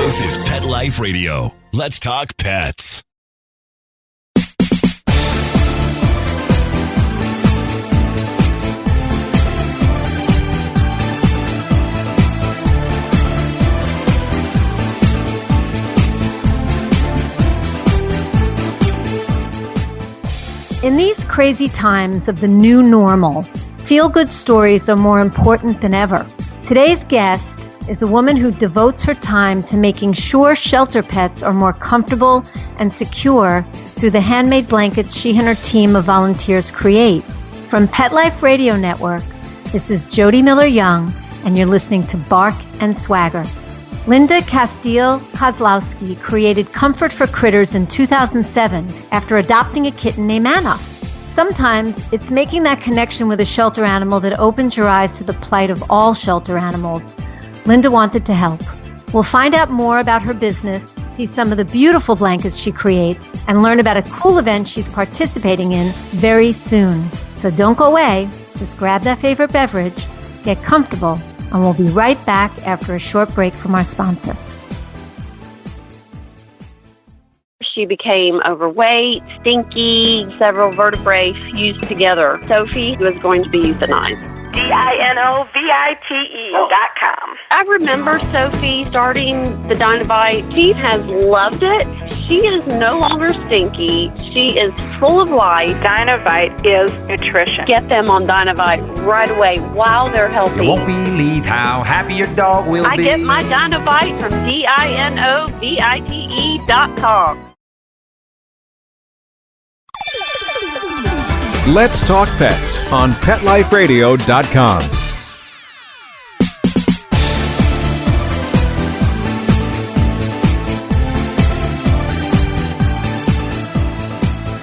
This is Pet Life Radio. Let's talk pets. In these crazy times of the new normal, feel-good stories are more important than ever. Today's guest is a woman who devotes her time to making sure shelter pets are more comfortable and secure through the handmade blankets she and her team of volunteers create. From Pet Life Radio Network, this is Jody Miller-Young, and you're listening to Bark and Swagger. Linda Kozlowski created Comfort for Critters in 2007 after adopting a kitten named Anna. Sometimes it's making that connection with a shelter animal that opens your eyes to the plight of all shelter animals. Linda wanted to help. We'll find out more about her business, see some of the beautiful blankets she creates, and learn about a cool event she's participating in very soon. So don't go away. Just grab that favorite beverage, get comfortable, and we'll be right back after a short break from our sponsor. She became overweight, stinky, several vertebrae fused together. Sophie was going to be euthanized. DINOVITE.com. I remember Sophie starting the Dinovite. She has loved it. She is no longer stinky. She is full of life. Dinovite is nutrition. Get them on Dinovite right away while they're healthy. You won't believe how happy your dog will be. I get my Dinovite from DINOVITE.com. Let's Talk Pets on PetLifeRadio.com.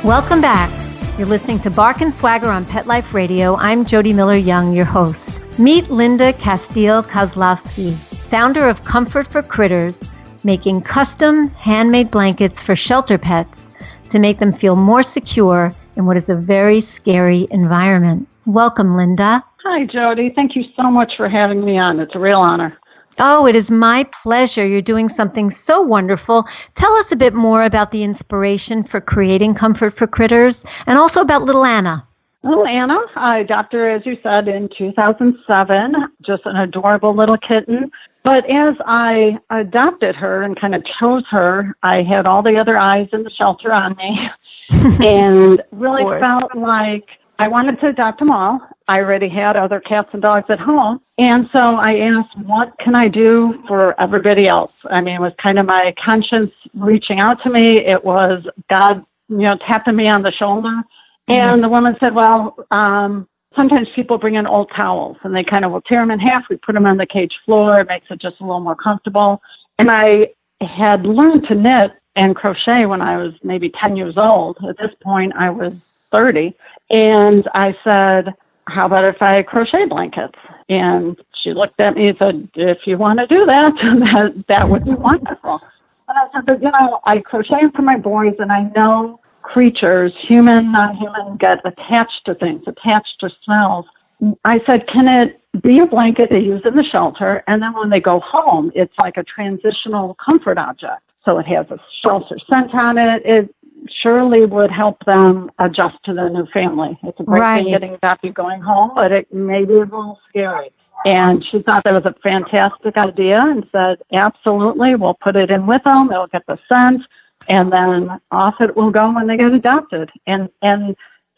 Welcome back. You're listening to Bark and Swagger on Pet Life Radio. I'm Jody Miller-Young, your host. Meet Linda Kozlowski, founder of Comfort for Critters, making custom handmade blankets for shelter pets to make them feel more secure in what is a very scary environment. Welcome, Linda. Hi, Jody. Thank you so much for having me on. It's a real honor. Oh, it is my pleasure. You're doing something so wonderful. Tell us a bit more about the inspiration for creating Comfort for Critters and also about little Anna. Little Anna, I adopted her, as you said, in 2007, just an adorable little kitten. But as I adopted her and kind of chose her, I had all the other eyes in the shelter on me and really felt like I wanted to adopt them all. I already had other cats and dogs at home. And so I asked, what can I do for everybody else? I mean, it was kind of my conscience reaching out to me. It was God, tapping me on the shoulder. And the woman said, well, sometimes people bring in old towels and they kind of will tear them in half. We put them on the cage floor. It makes it just a little more comfortable. And I had learned to knit and crochet when I was maybe 10 years old. At this point, I was 30. And I said, how about if I crochet blankets? And she looked at me and said, if you want to do that, that would be wonderful. And I said, but, I crochet for my boys, and I know creatures, human, non-human, get attached to things, attached to smells. I said, can it be a blanket they use in the shelter, and then when they go home, it's like a transitional comfort object. So it has a shelter scent on it. It surely would help them adjust to their new family. It's a great thing getting happy going home, but it may be a little scary. And she thought that was a fantastic idea and said, absolutely, we'll put it in with them. They'll get the scent, and then off it will go when they get adopted. And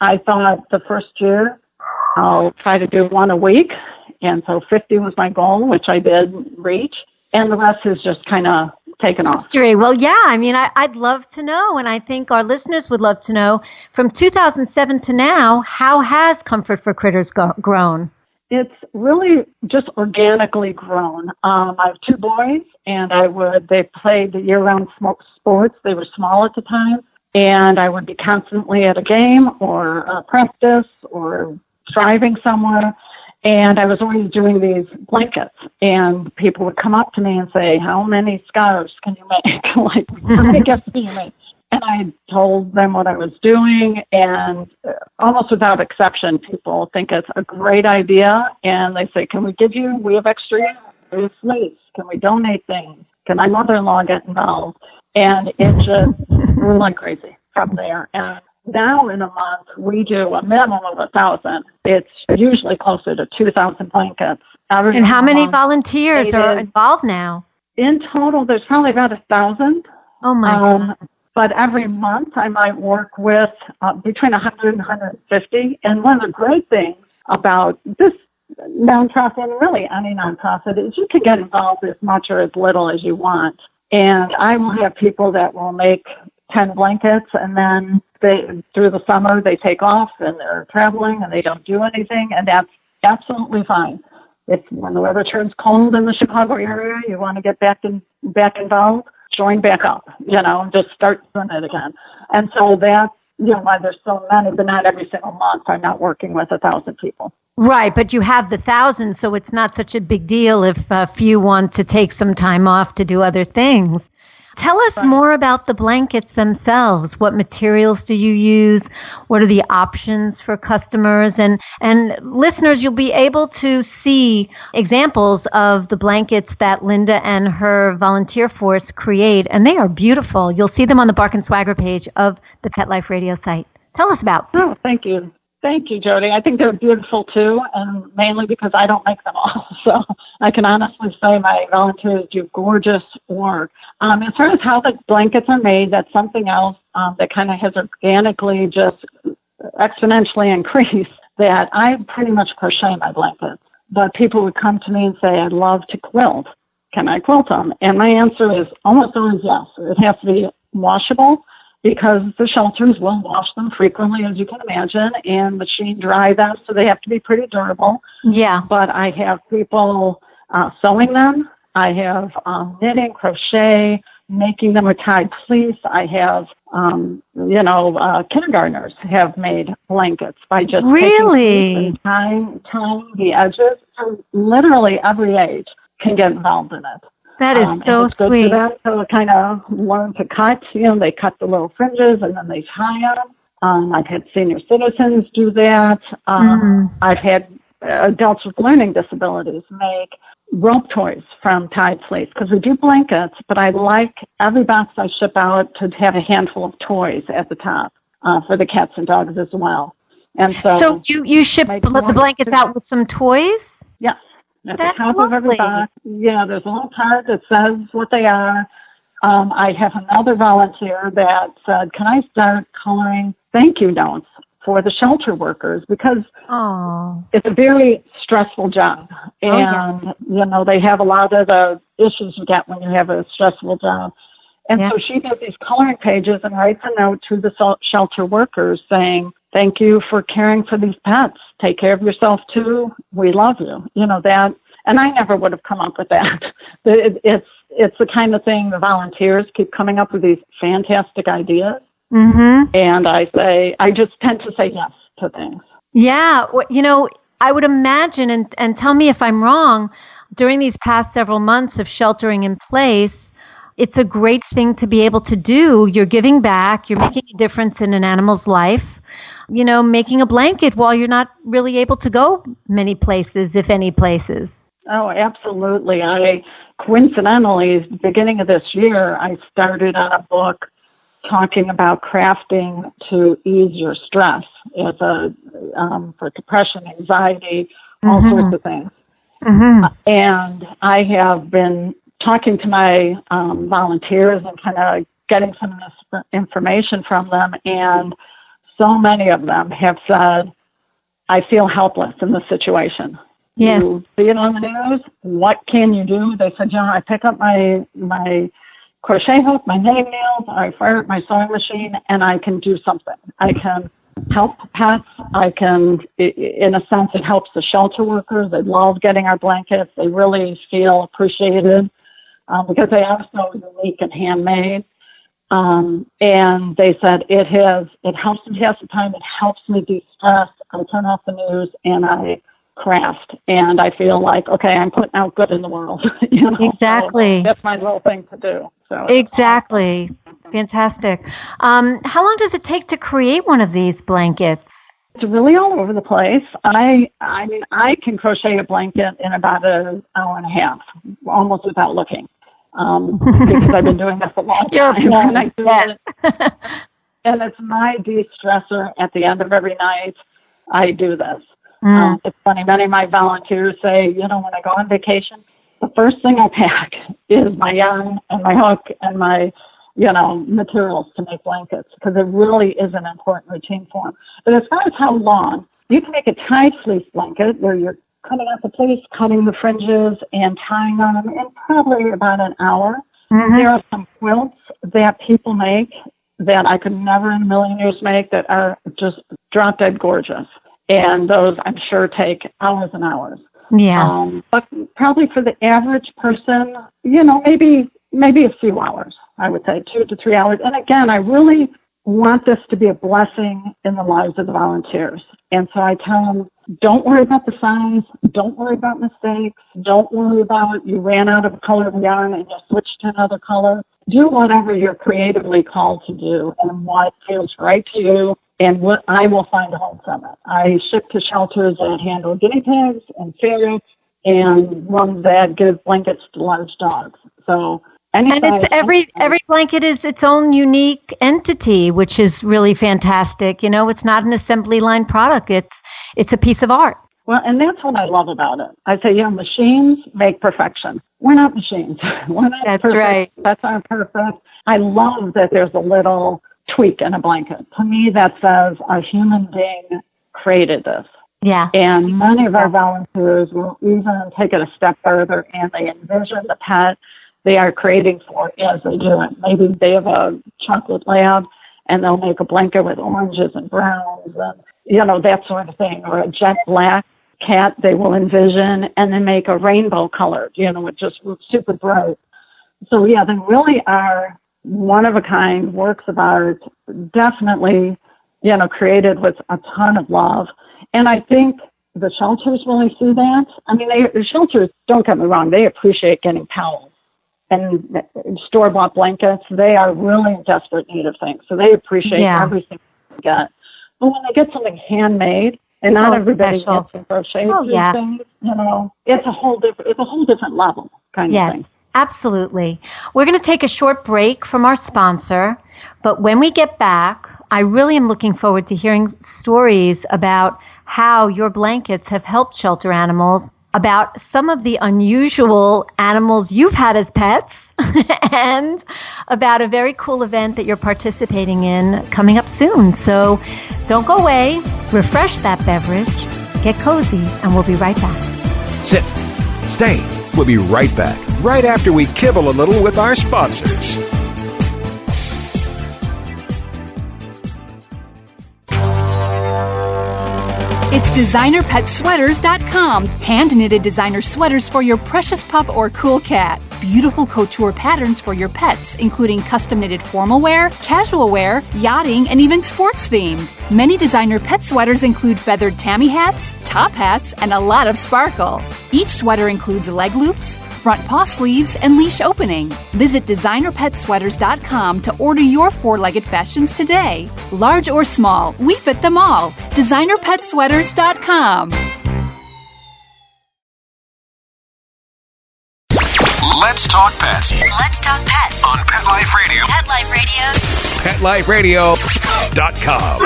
I thought the first year I'll try to do one a week. And so 50 was my goal, which I did reach. And the rest is just kind of taken off. History. Well, yeah, I'd love to know, and I think our listeners would love to know, from 2007 to now, how has Comfort for Critters grown? It's really just organically grown. I have two boys, and they played year-round sports. They were small at the time, and I would be constantly at a game or a practice or driving somewhere. And I was always doing these blankets, and people would come up to me and say, how many scarves can you make? How many gifts can you make? And I told them what I was doing, and almost without exception, people think it's a great idea, and they say, we have extra, we have fleece, can we donate things? Can my mother-in-law get involved? And it just went crazy from there. And now in a month, we do a minimum of 1,000. It's usually closer to 2,000 blankets. And how many volunteers are involved now? In total, there's probably about 1,000. Oh, my God. But every month, I might work with between 100 and 150. And one of the great things about this nonprofit, and really any nonprofit, is you can get involved as much or as little as you want. And I will have people that will make 10 blankets, and then through the summer they take off and they're traveling and they don't do anything, and that's absolutely fine. If when the weather turns cold in the Chicago area, you want to get back involved, join back up, and just start doing it again. And so that's why there's so many, but not every single month I'm not working with 1,000 people. Right, but you have the 1,000, so it's not such a big deal if a few want to take some time off to do other things. Tell us more about the blankets themselves. What materials do you use? What are the options for customers? And listeners, you'll be able to see examples of the blankets that Linda and her volunteer force create, and they are beautiful. You'll see them on the Bark and Swagger page of the Pet Life Radio site. Tell us about them. Oh, thank you. Thank you, Jody. I think they're beautiful, too, and mainly because I don't make them all. So I can honestly say my volunteers do gorgeous work. As far as how the blankets are made, that's something else that kind of has organically just exponentially increased, that I pretty much crochet my blankets. But people would come to me and say, I'd love to quilt. Can I quilt them? And my answer is almost always yes. It has to be washable, because the shelters will wash them frequently, as you can imagine, and machine dry them, so they have to be pretty durable. Yeah. But I have people sewing them. I have knitting, crochet, making them with tied fleece. I have, kindergartners have made blankets by just taking fleece and tying the edges. So literally every age can get involved in it. That is so it's good sweet. for them to kind of learn to cut. They cut the little fringes and then they tie them. I've had senior citizens do that. I've had adults with learning disabilities make rope toys from tied fleece, because we do blankets, but I like every box I ship out to have a handful of toys at the top for the cats and dogs as well. And so you ship the blankets out with some toys? Yes. At That's the top lovely. of every box, there's a little card that says what they are. I have another volunteer that said, can I start coloring thank you notes for the shelter workers? Because it's a very stressful job. And, they have a lot of the issues you get when you have a stressful job. And so she does these coloring pages and writes a note to the shelter workers saying, thank you for caring for these pets. Take care of yourself, too. We love you. That. And I never would have come up with that. It's the kind of thing the volunteers keep coming up with, these fantastic ideas. Mm-hmm. And I just tend to say yes to things. Yeah. I would imagine, and tell me if I'm wrong, during these past several months of sheltering in place, it's a great thing to be able to do. You're giving back. You're making a difference in an animal's life. Making a blanket while you're not really able to go many places, if any places. Oh, absolutely. Coincidentally, at the beginning of this year, I started on a book talking about crafting to ease your stress for depression, anxiety, all sorts of things. Mm-hmm. And I have been talking to my volunteers and kind of getting some of this information from them, and so many of them have said, I feel helpless in this situation. Yes. You see it on the news. What can you do? They said, I pick up my crochet hook, my knitting needles, I fire up my sewing machine, and I can do something. I can help pets. I can, in a sense, it helps the shelter workers. They love getting our blankets. They really feel appreciated because they are so unique and handmade. And they said it helps me pass the time. It helps me de-stress. I turn off the news and I craft, and I feel like, okay, I'm putting out good in the world. Exactly. So that's my little thing to do. So exactly. Fantastic. How long does it take to create one of these blankets? It's really all over the place. I can crochet a blanket in about an hour and a half, almost without looking. because I've been doing this a long You're time. And I do yes. it. And it's my de-stressor at the end of every night. I do this. It's funny, many of my volunteers say, when I go on vacation, the first thing I pack is my yarn and my hook and my, materials to make blankets, because it really is an important routine for them. But as far as how long, you can make a tie fleece blanket where you're cutting out the fleece, cutting the fringes, and tying them in probably about an hour. Mm-hmm. There are some quilts that people make that I could never in a million years make that are just drop dead gorgeous. And those, I'm sure, take hours and hours. Yeah. But probably for the average person, maybe a few hours, I would say 2 to 3 hours. And again, I really want this to be a blessing in the lives of the volunteers. And so I tell them, don't worry about the size. Don't worry about mistakes. Don't worry about you ran out of a color of yarn and you switched to another color. Do whatever you're creatively called to do and what feels right to you. And what I will find a home from it. I ship to shelters that handle guinea pigs and ferrets and ones that give blankets to large dogs. So and it's every blanket is its own unique entity, which is really fantastic. It's not an assembly line product. It's a piece of art. Well, and that's what I love about it. I say, machines make perfection. We're not machines. We're not That's perfect. right. That's not perfect. I love that there's a little tweak in a blanket. To me, that says a human being created this. Yeah. And many of our volunteers will even take it a step further and they envision the pet they are creating for as they do it. Maybe they have a chocolate lab and they'll make a blanket with oranges and browns and, that sort of thing. Or a jet black cat they will envision and then make a rainbow colored, with just super bright. So, they really are one-of-a-kind works of art, definitely, created with a ton of love. And I think the shelters really see that. I mean, the shelters, don't get me wrong, they appreciate getting towels and store-bought blankets. They are really in desperate need of things, so they appreciate everything they get. But when they get something handmade, and not everybody special. gets some crochet things, it's a whole different level kind of thing. Absolutely. We're going to take a short break from our sponsor, but when we get back, I really am looking forward to hearing stories about how your blankets have helped shelter animals, about some of the unusual animals you've had as pets, and about a very cool event that you're participating in coming up soon. So don't go away, refresh that beverage, get cozy, and we'll be right back. Sit. Stay. We'll be right back, right after we kibble a little with our sponsors. It's DesignerPetSweaters.com. Hand-knitted designer sweaters for your precious pup or cool cat. Beautiful couture patterns for your pets, including custom-knitted formal wear, casual wear, yachting, and even sports-themed. Many designer pet sweaters include feathered tammy hats, top hats, and a lot of sparkle. Each sweater includes leg loops, front paw sleeves, and leash opening. Visit DesignerPetSweaters.com to order your four-legged fashions today. Large or small, we fit them all. DesignerPetSweaters.com. Let's talk pets. Let's talk pets On Pet Life Radio. Pet Life Radio. PetLifeRadio.com.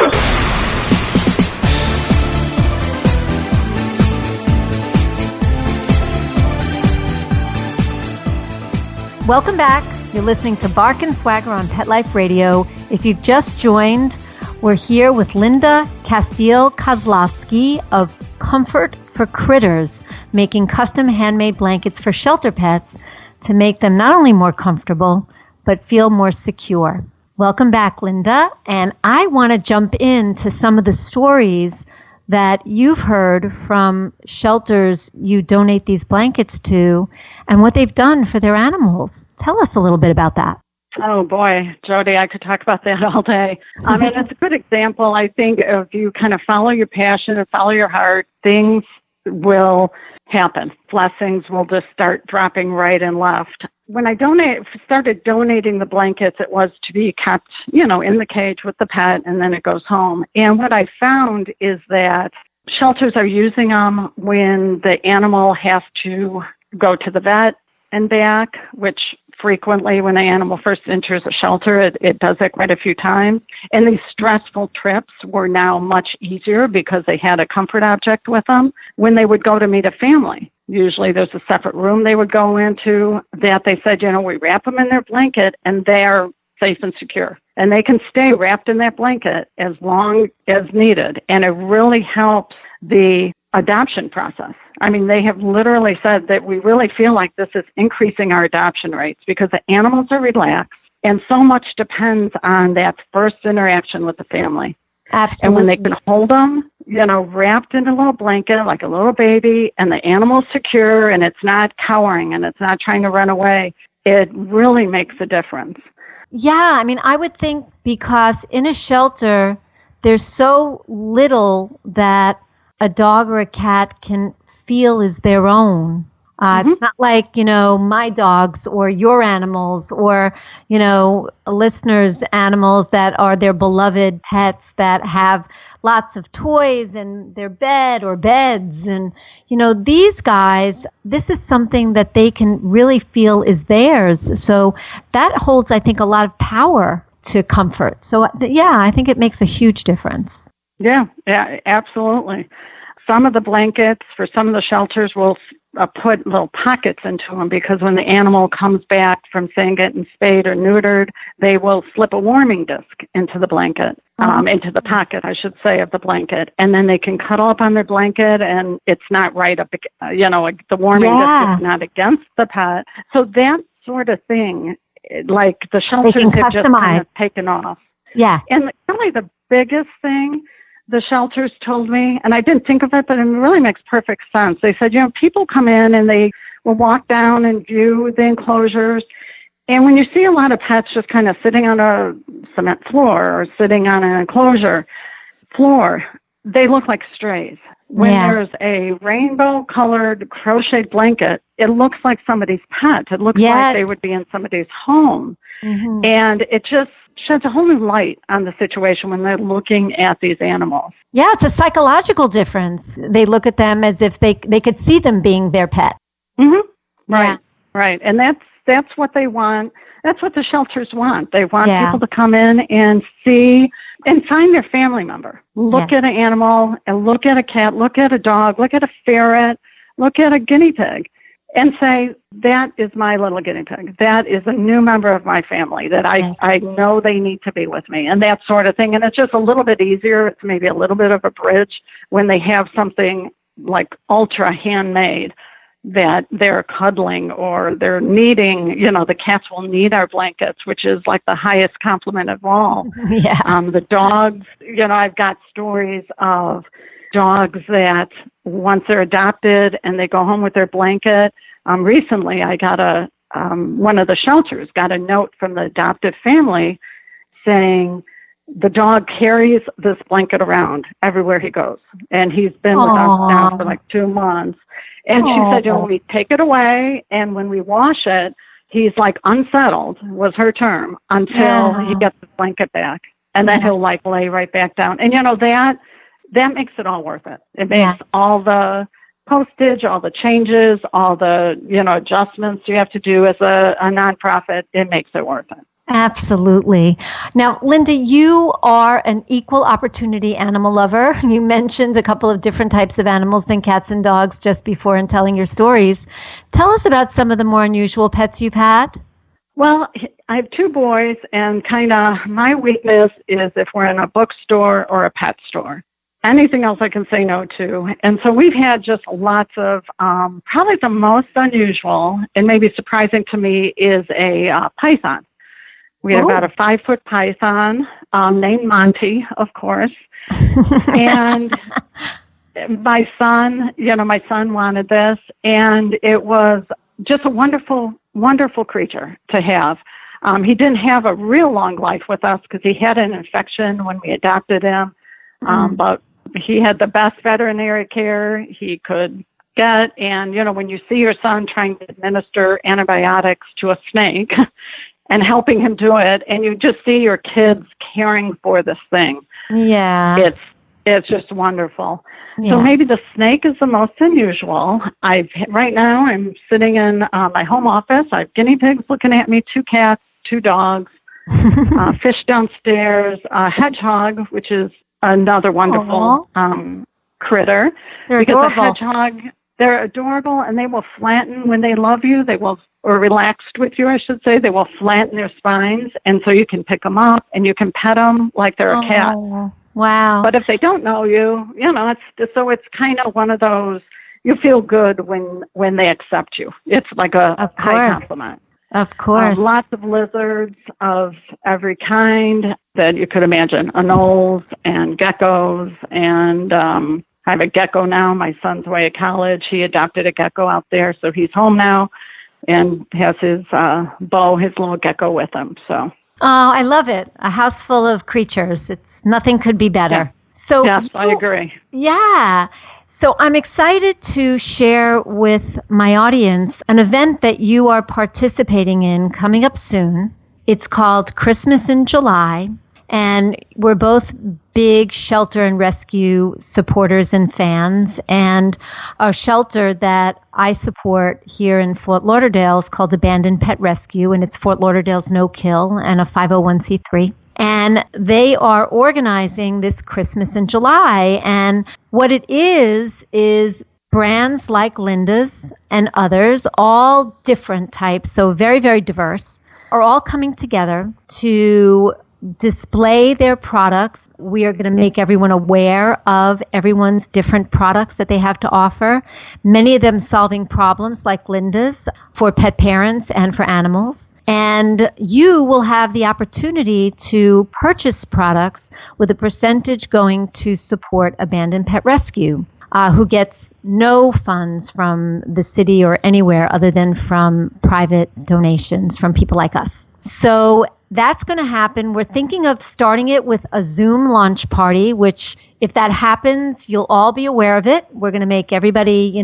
Welcome back. You're listening to Bark and Swagger on Pet Life Radio. If you've just joined, we're here with Linda Kozlowski of Comfort for Critters, making custom handmade blankets for shelter pets to make them not only more comfortable, but feel more secure. Welcome back, Linda. And I want to jump into some of the stories that you've heard from shelters you donate these blankets to and what they've done for their animals. Tell us a little bit about that. Oh, boy, Jody, I could talk about that all day. I mean, it's a good example. I think if you kind of follow your passion and follow your heart, things will happen. Blessings will just start dropping right and left. When I started donating the blankets, it was to be kept, in the cage with the pet, and then it goes home. And what I found is that shelters are using them when the animal has to go to the vet and back, which frequently when the animal first enters a shelter. It does that quite a few times. And these stressful trips were now much easier because they had a comfort object with them when they would go to meet a family. Usually there's a separate room they would go into that they said, we wrap them in their blanket and they're safe and secure. And they can stay wrapped in that blanket as long as needed. And it really helps the adoption process. I mean, they have literally said that we really feel like this is increasing our adoption rates because the animals are relaxed and so much depends on that first interaction with the family. Absolutely. And when they can hold them, wrapped in a little blanket like a little baby and the animal's secure and it's not cowering and it's not trying to run away, it really makes a difference. Yeah, I mean, I would think because in a shelter, there's so little that a dog or a cat can feel is their own. It's not like, my dogs or your animals or, listeners' animals that are their beloved pets that have lots of toys and their bed or beds. And, these guys, this is something that they can really feel is theirs. So that holds, I think, a lot of power to comfort. So, I think it makes a huge difference. Yeah, absolutely. Some of the blankets for some of the shelters will put little pockets into them because when the animal comes back from, saying, getting spayed or neutered, they will slip a warming disc into the blanket, into the pocket, I should say, of the blanket. And then they can cuddle up on their blanket and it's not right up, the warming disc is not against the pet. So that sort of thing, like the shelters have just kind of taken off. Yeah. And really the biggest thing the shelters told me, and I didn't think of it, but it really makes perfect sense. They said, people come in and they will walk down and view the enclosures. And when you see a lot of pets just kind of sitting on a cement floor or sitting on an enclosure floor, they look like strays. When there's a rainbow-colored crocheted blanket, it looks like somebody's pet. It looks like they would be in somebody's home. Mm-hmm. And it just sheds a whole new light on the situation when they're looking at these animals. Yeah, it's a psychological difference. They look at them as if they could see them being their pet. Mm-hmm. Right. And that's what they want. That's what the shelters want. They want people to come in and see and find their family member. Look at an animal and look at a cat, look at a dog, look at a ferret, look at a guinea pig, and say, that is my little guinea pig. That is a new member of my family that I know they need to be with me, and that sort of thing. And it's just a little bit easier. It's maybe a little bit of a bridge when they have something like ultra handmade that they're cuddling or they're needing, the cats will need our blankets, which is like the highest compliment of all. The dogs, I've got stories of dogs that once they're adopted and they go home with their blanket. Recently, I got one of the shelters got a note from the adoptive family saying the dog carries this blanket around everywhere he goes. And he's been with us now for like 2 months. And she said, we take it away, and when we wash it, he's like unsettled, was her term, until he gets the blanket back. And then he'll like lay right back down. And that makes it all worth it. It makes all the postage, all the changes, all the, adjustments you have to do as a nonprofit, it makes it worth it. Absolutely. Now, Linda, you are an equal opportunity animal lover. You mentioned a couple of different types of animals than cats and dogs just before in telling your stories. Tell us about some of the more unusual pets you've had. Well, I have 2 boys, and kind of my weakness is if we're in a bookstore or a pet store. Anything else I can say no to. And so we've had just lots of, probably the most unusual and maybe surprising to me is a python. We had about a 5-foot python named Monty, of course. And my son wanted this, and it was just a wonderful, wonderful creature to have. He didn't have a real long life with us because he had an infection when we adopted him, but he had the best veterinary care he could get. And, when you see your son trying to administer antibiotics to a snake and helping him do it, and you just see your kids caring for this thing. Yeah. It's just wonderful. Yeah. So maybe the snake is the most unusual. Right now I'm sitting in my home office. I have guinea pigs looking at me, 2 cats, 2 dogs, fish downstairs, a hedgehog, which is another wonderful critter. They're because adorable. a hedgehog, they're adorable, and they will flatten when they love you. They will, or relaxed with you, I should say. They will flatten their spines, and so you can pick them up and you can pet them like they're a cat. Wow. But if they don't know you, it's kind of one of those, you feel good when they accept you. It's like a high compliment. Of course. Lots of lizards of every kind that you could imagine, anoles and geckos. And I have a gecko now. My son's away at college. He adopted a gecko out there, so he's home now and has his his little gecko with him. So. Oh, I love it. A house full of creatures. Nothing could be better. Yeah. So yes, I agree. Yeah. So I'm excited to share with my audience an event that you are participating in coming up soon. It's called Christmas in July, and we're both big shelter and rescue supporters and fans, and a shelter that I support here in Fort Lauderdale is called Abandoned Pet Rescue, and it's Fort Lauderdale's no-kill and a 501c3. And they are organizing this Christmas in July. And what it is brands like Linda's and others, all different types, so very, very diverse, are all coming together to display their products. We are going to make everyone aware of everyone's different products that they have to offer, many of them solving problems like Linda's for pet parents and for animals. And you will have the opportunity to purchase products with a percentage going to support Abandoned Pet Rescue, who gets no funds from the city or anywhere other than from private donations from people like us. So that's going to happen. We're thinking of starting it with a Zoom launch party, which if that happens, you'll all be aware of it. We're going to make everybody,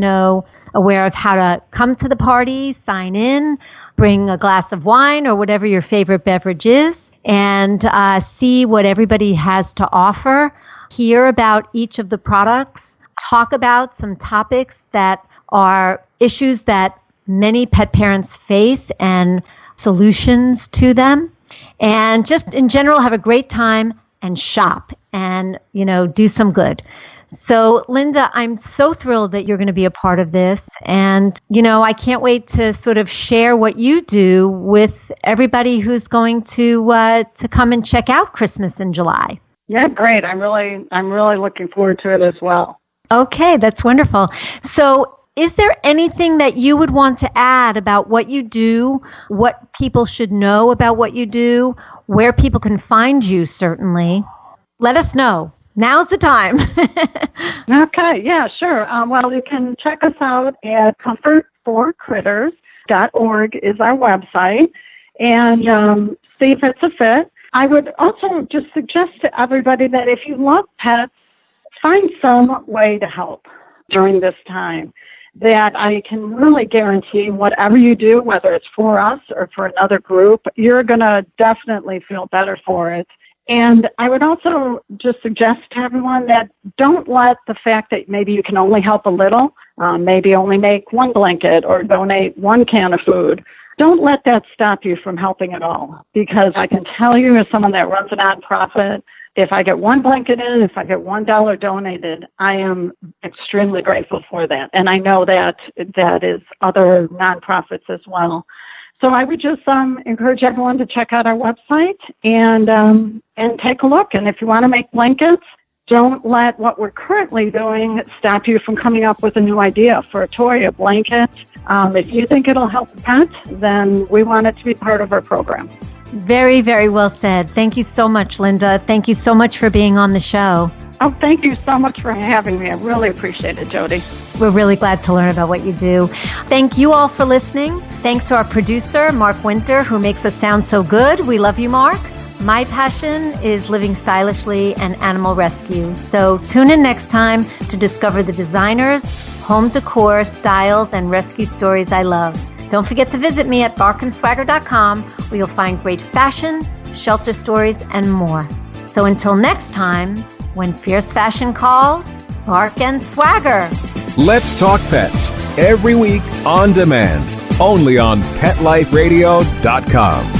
aware of how to come to the party, sign in, bring a glass of wine or whatever your favorite beverage is, and see what everybody has to offer, hear about each of the products, talk about some topics that are issues that many pet parents face and solutions to them, and just in general have a great time and shop and, do some good. So, Linda, I'm so thrilled that you're going to be a part of this. And, I can't wait to sort of share what you do with everybody who's going to come and check out Christmas in July. Yeah, great. I'm really looking forward to it as well. Okay, that's wonderful. So, is there anything that you would want to add about what you do, what people should know about what you do, where people can find you, certainly? Let us know. Now's the time. Okay, yeah, sure. Well, you can check us out at comfort4critters.org is our website, and see if it's a fit. I would also just suggest to everybody that if you love pets, find some way to help during this time. That I can really guarantee whatever you do, whether it's for us or for another group, you're going to definitely feel better for it. And I would also just suggest to everyone that don't let the fact that maybe you can only help a little, maybe only make one blanket or donate one can of food, don't let that stop you from helping at all. Because I can tell you, as someone that runs a nonprofit, if I get one blanket in, if I get $1 donated, I am extremely grateful for that. And I know that is other nonprofits as well. So I would just encourage everyone to check out our website and take a look. And if you want to make blankets, don't let what we're currently doing stop you from coming up with a new idea for a toy, a blanket. If you think it'll help the pet, then we want it to be part of our program. Very, very well said. Thank you so much, Linda. Thank you so much for being on the show. Oh, thank you so much for having me. I really appreciate it, Jody. We're really glad to learn about what you do. Thank you all for listening. Thanks to our producer, Mark Winter, who makes us sound so good. We love you, Mark. My passion is living stylishly and animal rescue. So tune in next time to discover the designers, home decor, styles, and rescue stories I love. Don't forget to visit me at barkandswagger.com, where you'll find great fashion, shelter stories, and more. So until next time, When fierce fashion calls, bark and swagger. Let's Talk Pets, every week on demand, only on PetLifeRadio.com.